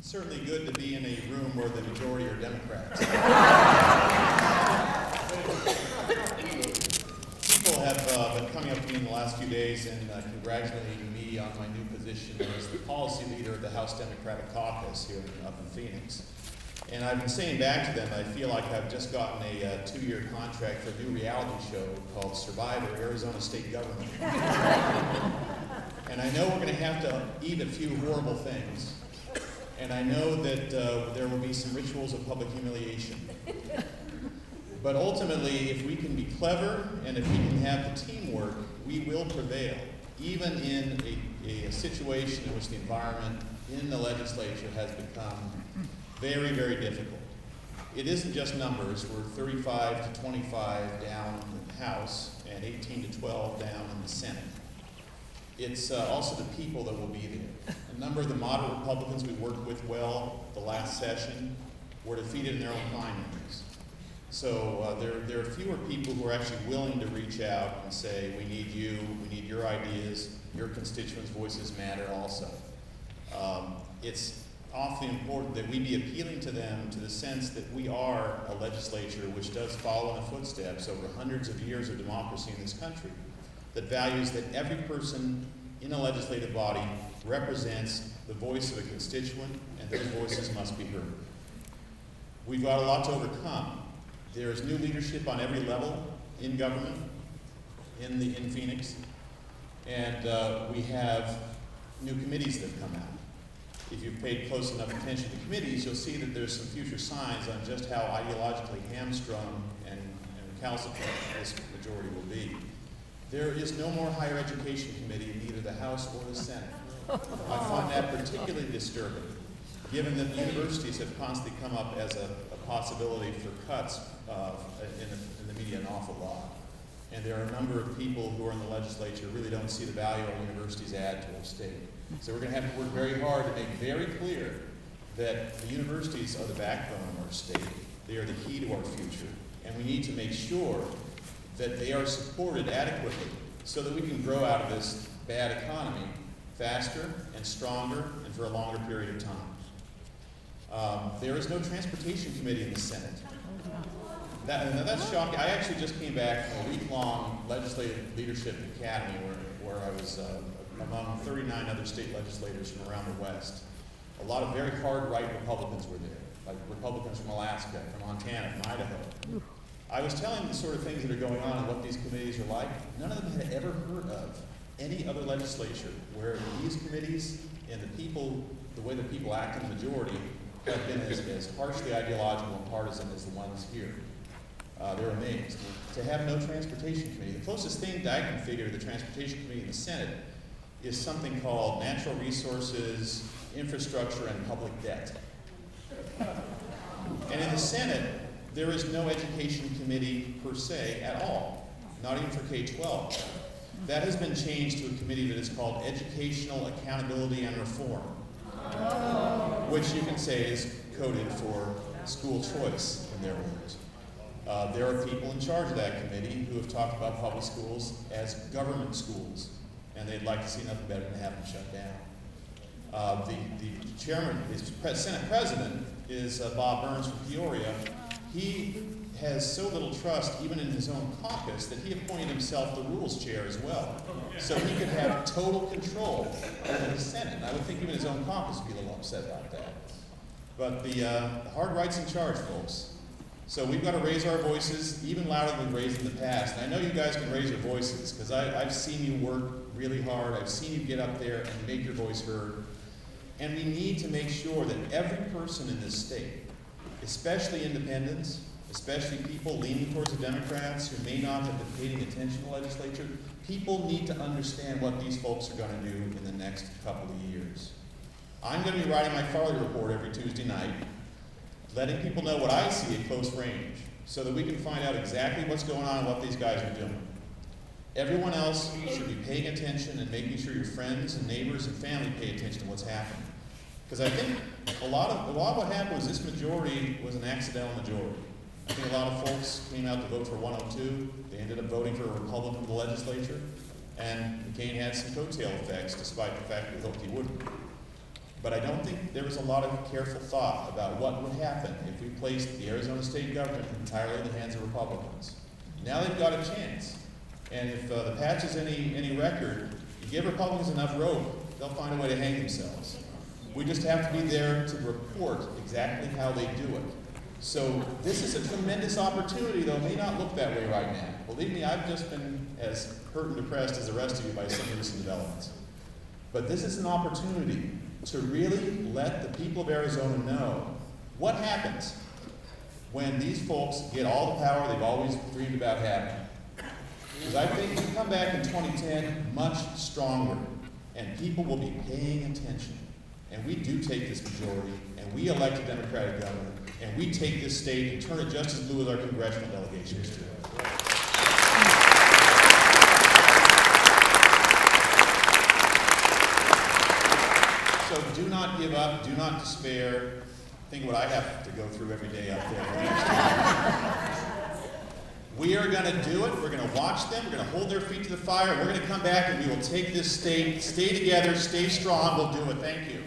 It's certainly good to be in a room where the majority are Democrats. People have been coming up to me in the last few days and congratulating me on my new position as the policy leader of the House Democratic Caucus here up in Phoenix. And I've been saying back to them, I feel like I've just gotten a 2-year contract for a new reality show called Survivor, Arizona State Government. And I know we're going to have to eat a few horrible things. And I know that there will be some rituals of public humiliation. But ultimately, if we can be clever and if we can have the teamwork, we will prevail, even in a situation in which the environment in the legislature has become very, very difficult. It isn't just numbers. We're 35 to 25 down in the House and 18 to 12 down in the Senate. It's also the people that will be there. A number of the moderate Republicans we worked with well the last session were defeated in their own primaries. So there are fewer people who are actually willing to reach out and say, we need you, we need your ideas, your constituents' voices matter also. It's awfully important that we be appealing to them to the sense that we are a legislature which does follow in the footsteps over hundreds of years of democracy in this country, that values that every person in a legislative body represents the voice of a constituent and those voices must be heard. We've got a lot to overcome. There is new leadership on every level in government in Phoenix, and we have new committees that have come out. If you've paid close enough attention to committees, you'll see that there's some future signs on just how ideologically hamstrung and recalcitrant this majority will be. There is no more higher education committee in either the House or the Senate. I find that particularly disturbing, given that the universities have constantly come up as a possibility for cuts in the media an awful lot. And there are a number of people who are in the legislature who really don't see the value our universities add to our state. So we're going to have to work very hard to make very clear that the universities are the backbone of our state. They are the key to our future. And we need to make sure that they are supported adequately so that we can grow out of this bad economy faster and stronger and for a longer period of time. There is no transportation committee in the Senate. That's shocking. I actually just came back from a week-long legislative leadership academy where I was among 39 other state legislators from around the West. A lot of very hard right Republicans were there, like Republicans from Alaska, from Montana, from Idaho. I was telling them the sort of things that are going on and what these committees are like. None of them had ever heard of any other legislature where these committees and the way that people act in the majority have been as harshly ideological and partisan as the ones here. They're amazed. To have no transportation committee, the closest thing that I can figure to the transportation committee in the Senate is something called natural resources, infrastructure, and public debt. And in the Senate, there is no education committee per se at all, not even for K-12. That has been changed to a committee that is called Educational Accountability and Reform, which you can say is coded for school choice in their words. There are people in charge of that committee who have talked about public schools as government schools, and they'd like to see nothing better than have them shut down. The chairman, the Senate president, is Bob Burns from Peoria. He has so little trust, even in his own caucus, that he appointed himself the rules chair as well, so he could have total control over the Senate. And I would think even his own caucus would be a little upset about that. But the hard right's in charge, folks. So we've got to raise our voices even louder than we've raised in the past. And I know you guys can raise your voices because I've seen you work really hard. I've seen you get up there and make your voice heard. And we need to make sure that every person in this state, especially independents, especially people leaning towards the Democrats who may not have been paying attention to the legislature, people need to understand what these folks are going to do in the next couple of years. I'm going to be writing my Farley report every Tuesday night, letting people know what I see at close range so that we can find out exactly what's going on and what these guys are doing. Everyone else should be paying attention and making sure your friends and neighbors and family pay attention to what's happening. Because I think a lot of what happened was this majority was an accidental majority. I think a lot of folks came out to vote for 102. They ended up voting for a Republican in the legislature. And McCain had some coattail effects, despite the fact that we hoped he wouldn't. But I don't think there was a lot of careful thought about what would happen if we placed the Arizona state government entirely in the hands of Republicans. Now they've got a chance. And if the patch is any record, you give Republicans enough rope, they'll find a way to hang themselves. We just have to be there to report exactly how they do it. So this is a tremendous opportunity, though it may not look that way right now. Believe me, I've just been as hurt and depressed as the rest of you by some of recent developments. But this is an opportunity to really let the people of Arizona know what happens when these folks get all the power they've always dreamed about having. Because I think we come back in 2010 much stronger, and people will be paying attention. And we do take this majority, and we elect a Democratic governor, and we take this state and turn it just as blue as our congressional delegations do. So do not give up, do not despair. Think what I have to go through every day up there. We are going to do it. We're going to watch them. We're going to hold their feet to the fire. We're going to come back and we will take this state. Stay together. Stay strong. We'll do it. Thank you.